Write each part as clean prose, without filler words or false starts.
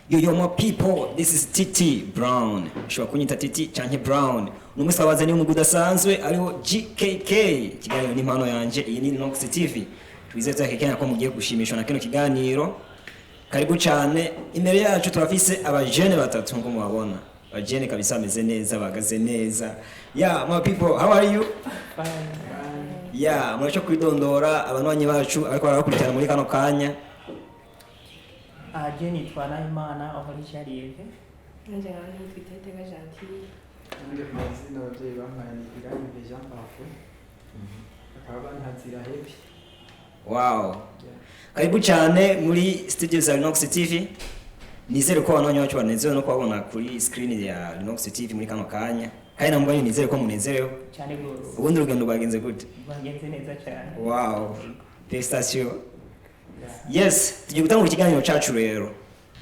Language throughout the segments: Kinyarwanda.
Yo my people, this is TT Brown. Shwa kunyita TT canke Brown. Numwe wazanye umugwi udasanzwe ariho GKK. Kiganiro n'impano yanje, iyi ni Linox TV. Twizeza kekenya ko mugiye gushimishwa na kino kiganiro. Karibu cyane. Imbere yacu turafise abajene batatu ngo mubabona. Abajene kabisa ameze neza, bagaze neza. Yeah, my people, how are you? Fine. Yeah, mwacho kwidondora abanwanyi bacu ariko barakurikirana muri kano kanya. Jenny Twanayimana Ohorisha Rieve. Nanje abantu twitega Gentil. Nanje kumazina abavyeyi bampaye Irani Jean Parfait. Akaba ntazira happy. Wow. Karibu cyane muri studio za Linox TV. Nizere ko abanonye bacu banezerewe no kubabona kuri screen ya Linox TV muri kano kanya. Kandi namubanye nizere ko munezerewe. Cyane gose. Ubundi urugendo rwagenze gute? Rwagenze neza cyane. Wow. Festation. Yes, tugiye gutangura ikiganiro cacu rero.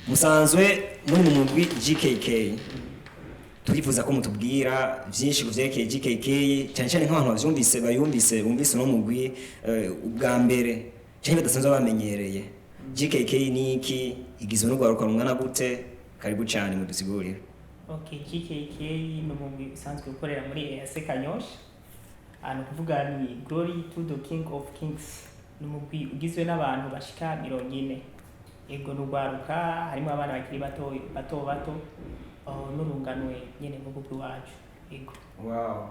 Musanzwe muri mu mugwi GKK. Turifuza ko mutubwira byinshi kuvyerekeye GKK, cyane cyane nk'abantu bayumvise bumvise no mugwi ubwa mbere. Cyane bidasanzwe bamenyereye. GKK ni iki? Igizwe no gwaruka rungana gute? Karibu cyane mudusigurire. Okay, GKK ni umugwi usanzwe ukorera muri EAC Kanyosha. Ano kuvuga ni Glory to the King of Kings. Numugwi ugizwe n'abantu bashika 40. Ego n'ugwaruka harimo abana bakiri bato n'urunganwe nyene mu mugwi wacu. Ego. Wow.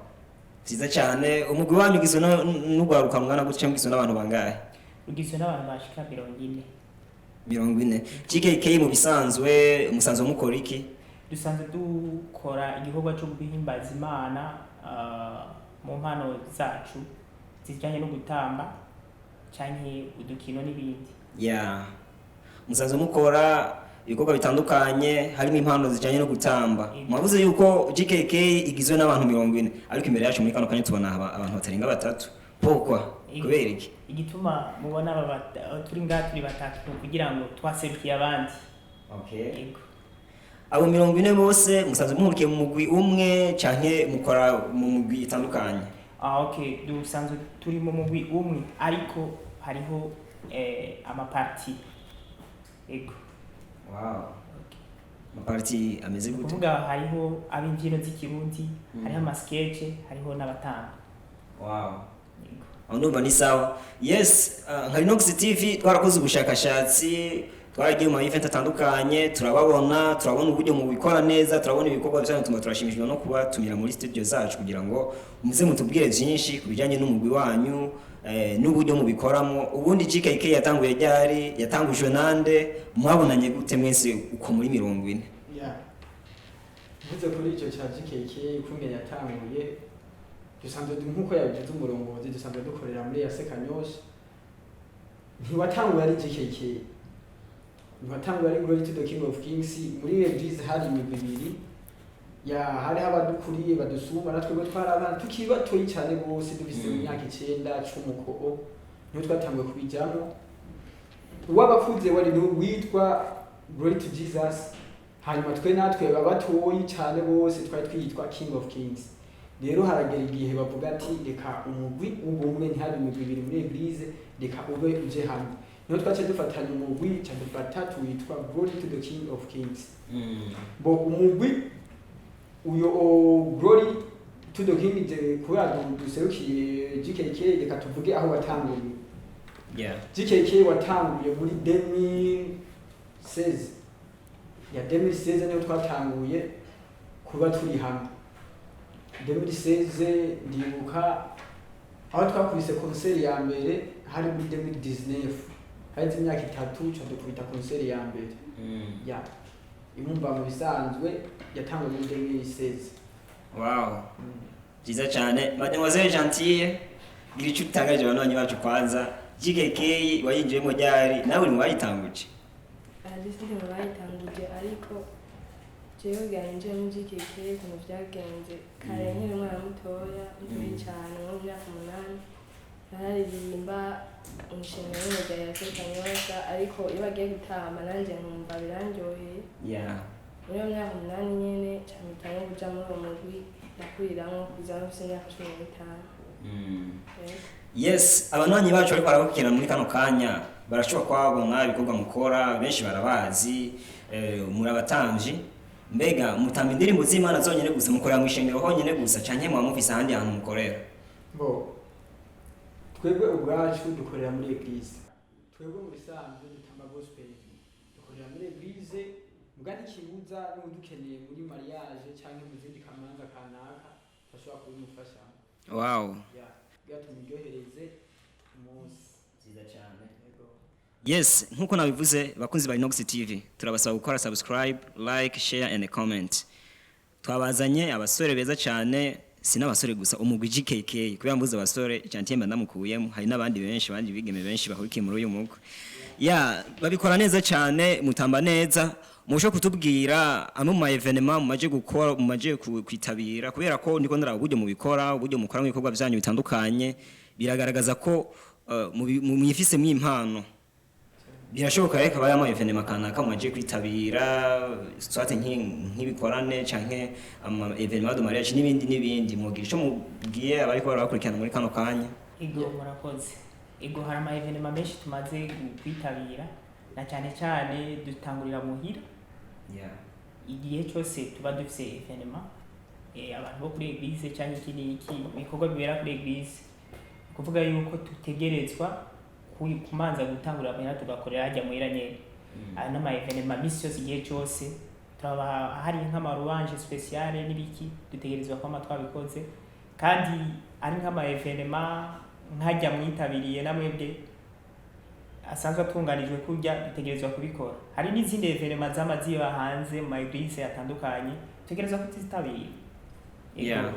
Ziza cyane umugwi wanyu ugizwe n'ugwaruka mwana gute cyangwa ugizwe n'abantu bangahe? Ugizwe n'abantu bashika 40. 40. GKK mu bisanzwe musanzwe mukora iki? Dusanzwe dukora igikorwa cyo guhimbaza Imana mu mpano zacu zijyanye no gutamba canke udukino n'ibindi. Yeah. Musanzwe mukora ibikorwa bitandukanye harimo impano zijyanye no gutamba. Mwavuze yuko GKK igizwe n'abantu 40 ariko imbere yacu muri kano kanya tubona abantu batarenga batatu. Pokwa kubera iki? Igituma mubona turi batatu kugira ngo twaserukiye abandi. Okay. Ego. Abo 40 bose musanzwe muhurikiye mu mugwi umwe canke mukora mu mugwi itandukanye? Okay, dusanzwe turi mu mugwi umwe ariko hariho amaparti. Ego. Wow. Amaparti ameze gute? Kuvuga hariho ab'imbyino z'ikirundi, hariho amasketch, hariho n'abatanga. Wow. Ego. Ndumva ni sawa. Yes, nka Linox TV twarakoze ubushakashatsi, twaragiye mu event atandukanye, turabona uburyo mu bikora neza, turabona ibikorwa byanyu tuma turashimishwa no kuba tumira muri studio zacu kugira ngo muze mutubwire byinshi kubijanye n'umugwi wanyu n'uburyo mu bikoramo. Ubundi GKK yatanguye ryari, yatangujwe nande, mwabonanye gute mwese uko muri 40? Yeah. Vuze kuri ico cha GKK kumwe yatanguye dusanzwe nkuko yabigize umurongozi dusanzwe dukorera muri EAC Kanyosha. Ntiwatanguye ari GKK. Ntiwatanguye ari Glory to the King of Kings. Muri eglise hari imigwi ibiri. Ya hari abadukuriye badusuma natwe twarabana tukibatoyi cyane bose dufise imyaka 9 10 niyo twatanguye kubijamo. Uwabakuze wari witwa Glory to Jesus. Hanyuma twe natwe babatoyi cyane bose twari twitwa King of Kings. Rero haragera igihe bavuga ati reka umugwi ubumwe ntihabe imigwi ibiri muri eglise, reka ube uje hamwe. Niyo twace dufatanya umugwi cyane batatu witwa Glory to the King of Kings. Bo umugwi uyo Glory to the King je kuya duserukiye GKK reka tuvuge aho watanguye. Yeah. GKK watanguye muri 2016. Ya 2016 niyo twatanguye kuba turi hamwe. 2016 ndibuka aho twakubise concert ya mbere hari muri 2019. Hari imyaka 3 cyo dukubita concert ya mbere. Ya. Imumba mu bisanzwe yatanguye muri 2016. Wow. Byiza cyane. Mademoiselle Gentil, gira icyo utangaje abanonye bacu kwanza. GKK wayinjiyemo ryari nawe uri mu bayitanguje? Ndisize mu bayitanguje ariko jewe ganje mu GKK mu byagenze kare nkiri umwana mutoya cyane mu myaka 8 nararirimba umushinga w'umwuga yasekanyosha ariko iyo bagiye gutama nanjye nkumva birandyoheye muri iyo myaka 8 nyene camitamo kuja muri uwo mugwi ndakuriramo kugeza mfise imyaka 15. Yes, abanwanyi bacu bariko barakina muri kano kanya barashobora kwabona ibikorwa mukora, benshi barabazi, muri abatamvyi. Mbega mutamba indirimbo z'Imana zonyene gusa, mukorera mu ishengero honyene gusa canke mwa mufise ahandi hantu mukorera? Twebwe ubwacu dukorera muri eglise. Twebwe mu bisanzwe dutamba gospel. Dukorera muri eglise, mugani kibuza n'udukeneye muri mariage canke mu zindi kamanza kanaka bashobora kubimufasha. Wow. Tumuryohereze umunsi nziza cyane. Yes, nkuko nabivuze bakunzi ba Linox TV, turabasaba gukora subscribe, like, share and comment. Twabazanye abasore beza cyane, sinabasore gusa, umugwi GKK, kubera mbuze abasore cyantemba ndamukuyemo, hari nabandi benshi bandi bigeme benshi bahurikiye muri uyu mugwi. Babikora neza cyane, mutamba neza. Musho kutubwira amwe mu evenement mumaje gukora, mumaje kwitabira, kubera ko ndiko ndara uburyo mubikora, uburyo mukora mu bikorwa byanyu bitandukanye, biragaragaza ko mwifise impano. Birashoboka reka bayamo evenement kanaka mumaje kwitabira, swate nk'ibikorane canke ama evenement de mariage n'ibindi mugira ico mubwiye abari ko barakurikirana muri kano kanya. Murakoze. Hari ama evenement menshi tumaze kwitabira, na cyane dutangurira muhira. Igihe cyose tuba dufise evenement, abantu bo kuri eglise cyangwa iki bikorwa bibera kuri eglise, kuvuga yuko tutegerezwa kumanza gutangurira muhira tugakorera hajya muhira nyene. N'ama evenement misi yose igihe cyose turaba hari nk'amaruanje speciale n'ibiki dutegerezwa kwama twabikoze, kandi ari nk'ama evenement nkajya mwitabiriye namwebwe asanzwe atunganijwe kujya dutegerezwa kubikora. Hari n'izindi evenement z'amaziba hanze mu eglise atandukanye dutegerezwa kuzitabira.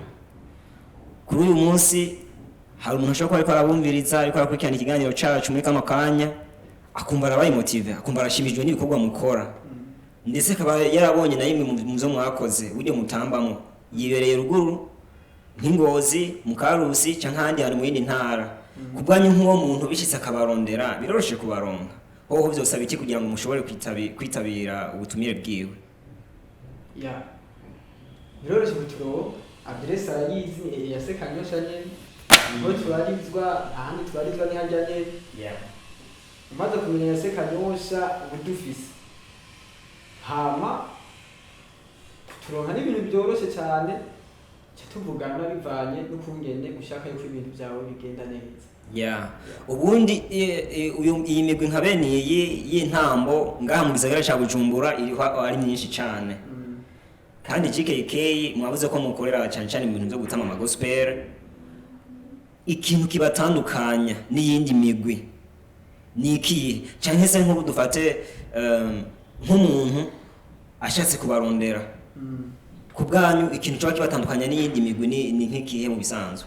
Kuri uyu munsi hari umuntu ashobora ariko arabumviriza, ariko arakurikirana ikiganiro cyacu muri kano kanya, akumva arabaye motive, akumva arashimijwe n'ibikorwa mukora, ndetse akaba yarabonye na yimwe mu zo mwakoze uburyo mutambamo, yibereye ruguru nk'Ingozi, mu Karusi canke ahandi hantu mu yindi ntara. Kubwanyu nk'uwo muntu bishitse akabarondera, biroroshe kubaronka. Hoho byose abiki kugira ngo mushobore kwitabira ubutumire bwiwe? Biroroshe kuturo adresse arayizi yasekanyosha nyene. Ngo tubarizwa ahandi tubarizwa ni hajya nyene. Umaze kumenya yasekanyosha ubudufise. Hama turonka n'ibintu byoroshe cyane. Tuvugana bivanye n'ukungene ushaka yuko ibintu byawe bigenda neza. Ubundi iyi migwi nka bene y'intambo ngaha mu gisagara cya Bujumbura iriho ari myinshi cyane. Kandi GKK mwabuze ko mukorera cyane mu bintu byo gutama ama gospel. Ikintu kibatandukanya n'iyindi migwi ni iki? Cyane se nk'ubu dufate nk'umuntu ashatse kubarondera. Kubwanyu ikintu cyo kibatandukanya n'iyindi migwi ni nk'ikihe mu bisanzwe?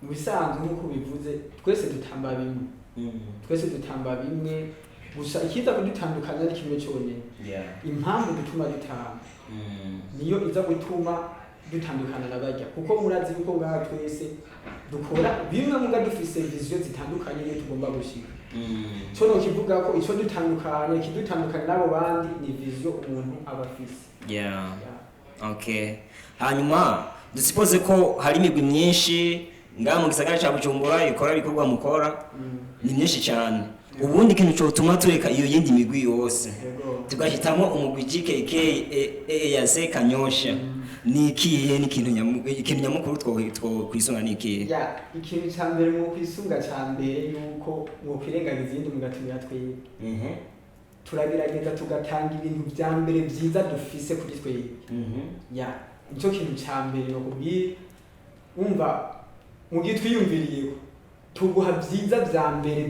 Mu bisanzwe nk'uko bivuze twese dutamba bimwe. Twese dutamba bimwe, gusa ikiza kudutandukanya ari kimwe cyonyine. Impamvu dutuma dutamba niyo iza gutuma dutandukana nabajya, kuko murazi yuko ngaha twese dukora bimwe muga dufise vision zitandukanye iyo tugomba gushika. Cyo no kivuga ko ico dutandukanye kidutandukanye nabo bandi ni vision umuntu abafise. Okay. Hanyuma dusipoze ko hari imigwi myinshi ngaha mu gisagara cya Bujumbura ikora ibikorwa mukora, ni myinshi cyane. Ubundi ikintu cyo tuma tureka iyo yindi migwi yose tugahitamo umugwi GKK yasekanyosha, ni ikihe? Ni ikintu nyamukuru two kwisunga ni ikihe? Ikintu cya mbere mu kwisunga cya mbere yuko mu kwirengagiza izindi mugatumira twebwe. Turagerageza tugatanga ibintu bya mbere byiza dufise kuri twebwe. Nicyo kintu cya mbere no kubwira umva mu gitwiyumviriye tuguha byiza bya mbere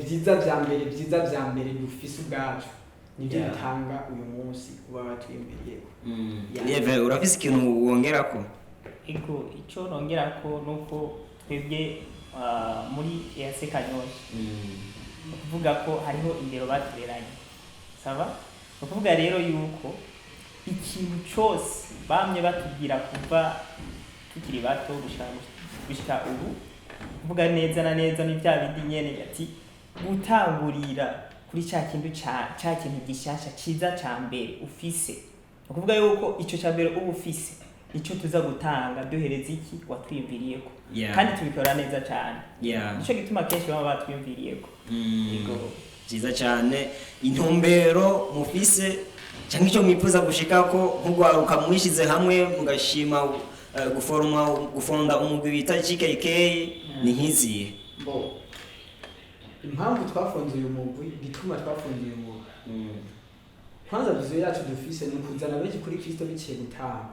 dufise ubwacu. Nibyo bitanga uyu munsi kuba batwiyumviriye. Urafise ikintu wongerako? Icyo nongerako nuko twebwe muri yasekanyosha kuvuga ko hariho indero batureranye. Sava? Ukuvuga rero yuko ikintu cyose bamye batubwira kuva tukiri bato gushika ubu kuvuga neza na neza ni bya bindi nyene ati gutangurira kuri cya kintu gishasha ciza ca mbere ufise ukuvuga yuko ico ca mbere uba ufise ico tuza gutanga duhereza iki watwiyumviriyeko kandi tubikora neza cyane nico gituma kenshi baba batwiyumviriyeko ciza cyane intumbero mufise cyangwa icyo mwifuza gushikako nk'ugwaruka mwishize hamwe mugashima gufonda umugwi bita GKK ni nkiziye impamvu twafunze uyu mugwi gituma twafunze uyu mugwi kwanza viziyo yacu dufise ni kuzana benshi kuri Kristo biciye gutanga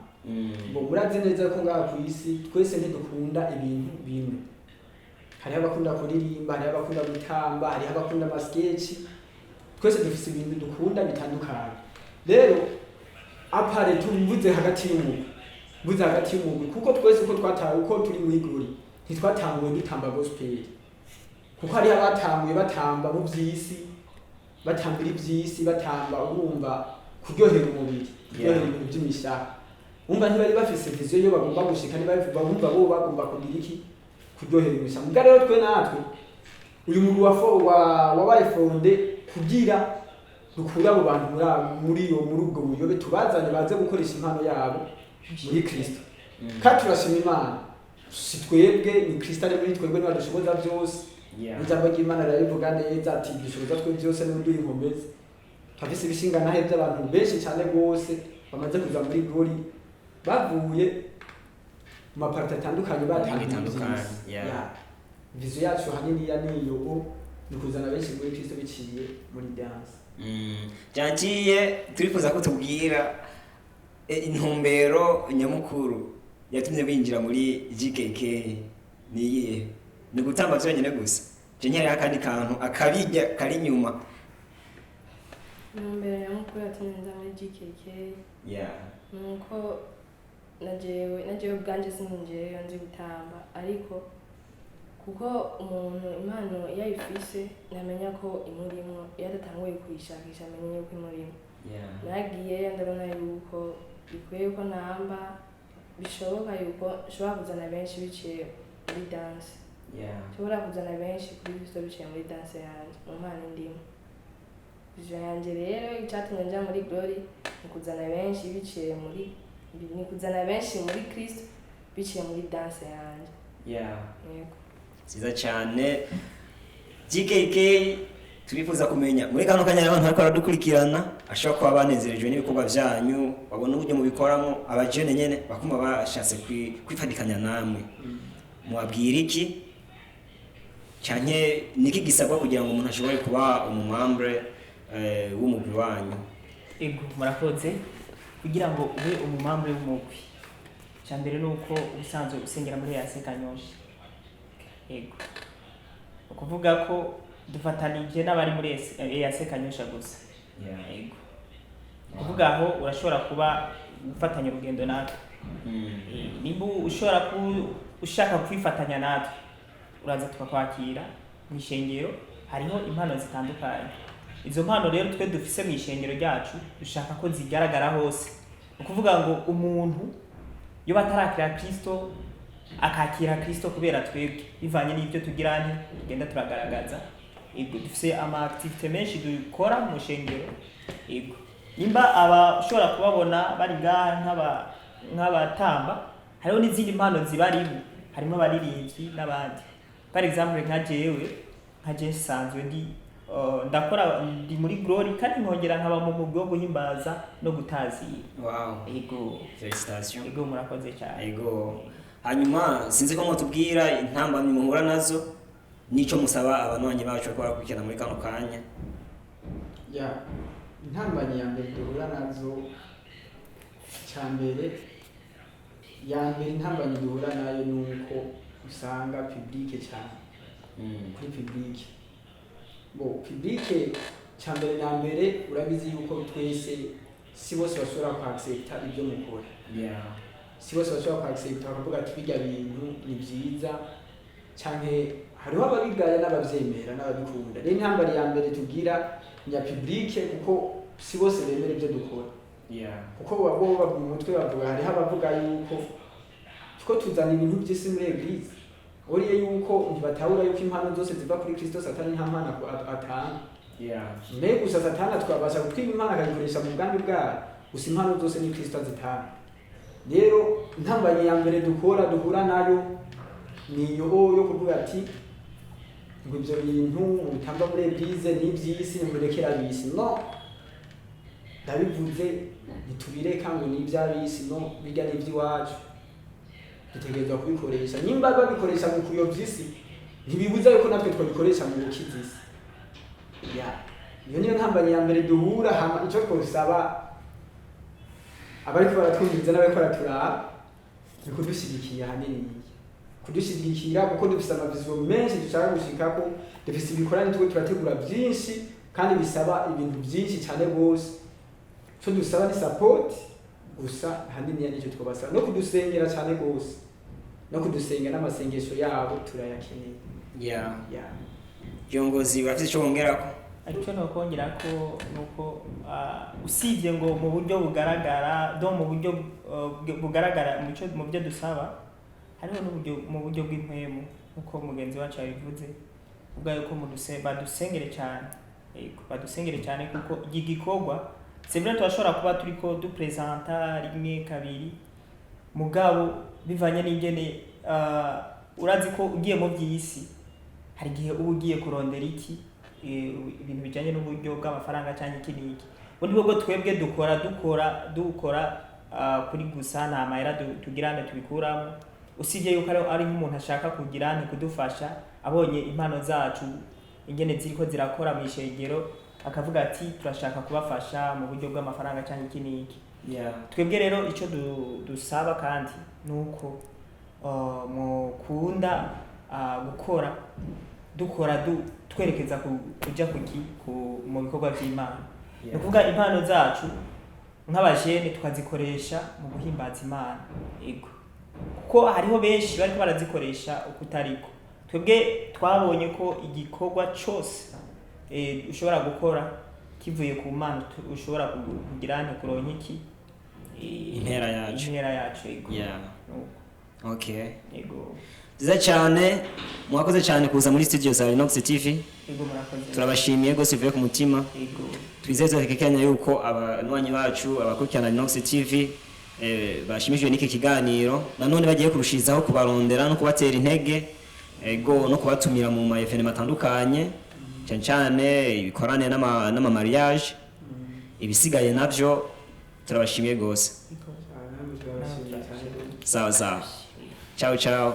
murazi neza ko ngaha ku isi twese ntidukunda ibintu bimwe hariho abakunda kuririmba hariho abakunda gutamba hariho abakunda amasketch twese dufise ibintu dukunda bitandukanye rero apare tuvuze hagati y'umugwi kuko twese uko twatawe uko turi mu iguri ntitwatanguye dutamba gospel kuko hariho abatanguye batamba mu by'isi batambira iby'isi batamba urumva kuryohera umubiri kuryohera ibintu by'imishaha umva ntibari bafise viziyo yo bagomba gushika bumva bo bagomba kugira iki kuryohera imishaha muga rero twe natwe uyu mugwi wabaye fonde kugira dukura abo bantu muri ubwo buyobe tubazane baze gukoresha impano yabo muri Kristo kandi turashima Imana si twebwe ni Kristo ari muri twebwe niba dushoboza byose ijambo ry'Imana rirabivuga neza ati dushoboza twe byose n'undi inkomezi twafise ibishinga nahe by'abantu benshi cyane rwose bamaze kuza muri gori bavuye mu maparti atandukanye batandukanye viziyo yacu hanini ya niyo ni kuzana benshi muri Kristo biciye muri dance Jangiye turifuza ko tubwira intumbero nyamukuru yatumye binjira muri GKK niye ni gutamba cyonyine gusa jenyere akandi kantu akabijya kari nyuma intumbero nyamukuru yatumye nza muri GKK nuko najewe ubwanje sinjyeyo nzi gutamba ariko kuko umuntu impano yayifise namenya ko imurimo yaratanguye kuyishakisha amenye yuko imurimo nagiye ndabona yuko bikwiye ko namba bishoboka yuko nshobora kuzana benshi biciye muri dance nshobora kuzana benshi kuri Kristo biciye muri dance yanjye mu mpano ndimo vision yanjye rero icyatumye nja muri glory ni kuzana benshi biciye muri Kristo biciye muri dance yanjye yego Siza cyane GKK turifuza kumenya muri kano kanya abantu bariko baradukurikirana ashobora kuba banezerejwe n'ibikorwa byanyu babona uburyo mubikoramo abajene nyene bakumva bashatse kwifadikanya namwe mwabwira iki cyane niki gisabwa kugira ngo umuntu ashobore kuba umumambre w'umugwi wanyu ego murakoze kugira ngo ube umumambre w'umugwi cyambere nuko ubusanzwe usengera muri yase kanyosha ego ukuvuga ko dufatanije n'abari muri yase kanyosha gusa ego ukuvuga aho urashobora kuba gufatanya urugendo natwe nimba ushaka kwifatanya natwe uraza tukakwakira mu ishengero hariho impano zitandukanye izo mpano rero twe dufise mu ishengero ryacu dushaka ko zigaragara hose ukuvuga ngo umuntu iyo batarakira Kristo akakira Kristo kubera twebwe bivanye n'ibyo tugira nti tugenda turagaragaza ego dufise ama activite menshi dukora mu shengero ego nimba abashobora kubabona bari ngaha nk'abatamba hariho n'izindi mpano zibarimo harimo abaririmbyi n'abandi par exemple nka jewe sanzwe ndakora ndi muri glory kandi nkongera nkaba mu mugwi wo guhimbaza no gutazira ego felicitation ego murakoze cyane ego hanyuma sinzi ko mutubwira intambamyi muhura nazo nico musaba abanwanyi bacu ko barakurikirana muri kano kanya intambamyi ya mbere duhura nazo cyambere intambamyi duhura nayo nuko usanga public cyane kuri public public cyambere na mbere urabizi yuko twese si bose bashobora kwaccepta ibyo mukora si bose bashobora kwaccepta bakavuga ati bijya bintu ni byiza cyane hariho ababigaya n'abavyemera n'ababikunda rero intambara ya mbere tugira nya public kuko si bose bemera ibyo dukora kuko babo mu mutwe bavuga hariho abavuga yuko tuko tuzana ibintu by'isi muri eglise uriye yuko ntibatahura yuko impano zose ziva kuri Kristo Satani nta mpano atanga. Mbega gusa Satani twabasha gutwiba impano akayikoresha mu bwami bwayo, gusa impano zose ni Kristo azitanga. Rero intambanye ya mbere duhura nayo ni yo kuvuga ati ngo ibyo bintu mutamba muri eglise n'iby'isi murekera bisi. No, ndabivuze nitubireka ngo n'iby'abisi, no, bijya n'iby'iwacu dutegerezwa kubikoresha. Nimba babikoresha mu kuyobya isi, ntibibuza yuko natwe twabikoresha mu gukiza isi. Iyo niyo ntambanye ya mbere duhura. Hama icyo twosaba abariko baratwumviriza n'abariko baraturaba ni kudushyigikira hanini, kudushyigikira kuko dufise amaviziyo menshi dushaka gushikako, dufise ibikorane turategura byinshi kandi bisaba ibintu byinshi cyane rwose. Cyo dusaba ni support gusa hanini nicyo twabasaba, no kudusengera cyane rwose, no kudusengera n'amasengesho yabo turayakeneye. Jongozi bafite icyo bongerako? Icyo nokongerako nuko usibye ngo mu buryo bugaragara mu buryo bugaragara mu byo dusaba, hariho n'uburyo mu buryo bw'impemu uko mugenzi wacu yabivuze, ubwo yuko badusengere cyane, badusengere cyane kuko igikorwa c'est vrai twashobora kuba turiko dupresenta rimwe kabiri, mugabo bivanye n'ingene urazi ko ugiye mu by'isi hari gihe uba ugiye kurondera iki ibintu bijanye n'uburyo bw'amafaranga cyangwa iki n'iki. Ubundi bwo twebwe dukora kuri gusa nta mahera tugirane tubikuramo, usibye yuko ari nk'umuntu ashaka kugirane kudufasha, abonye impano zacu ingene ziriko zirakora mu ishengero akavuga ati turashaka kubafasha mu buryo bw'amafaranga cyangwa iki n'iki. Twebwe rero icyo dusaba kandi nuko mukunda dukora twerekeza kujya mu bikorwa by'Imana. Ni ukuvuga impano zacu nk'abajene tukazikoresha mu guhimbaza Imana, kuko hariho benshi bariko barazikoresha ukutariko. Twebwe twabonye ko igikorwa cyose ushobora gukora kivuye ku Mana ushobora kugirana kuronka iki intera yacu. Okay. Nziza cyane, mwakoze cyane kuza muri studio za Linox TV. Turabashimiye gose bivuye ku mutima. Twizeze kekanya yuko abanywanyi bacu abakurikirana Linox TV bashimishijwe n'iki kiganiro, nanone bagiye kurushizaho kubarondera no kubatera intege no kubatumira mu ma evenement atandukanye, cyane ibikorane n'ama mariage. Ibisigaye navyo turabashimiye gose. Sawa. Ciao.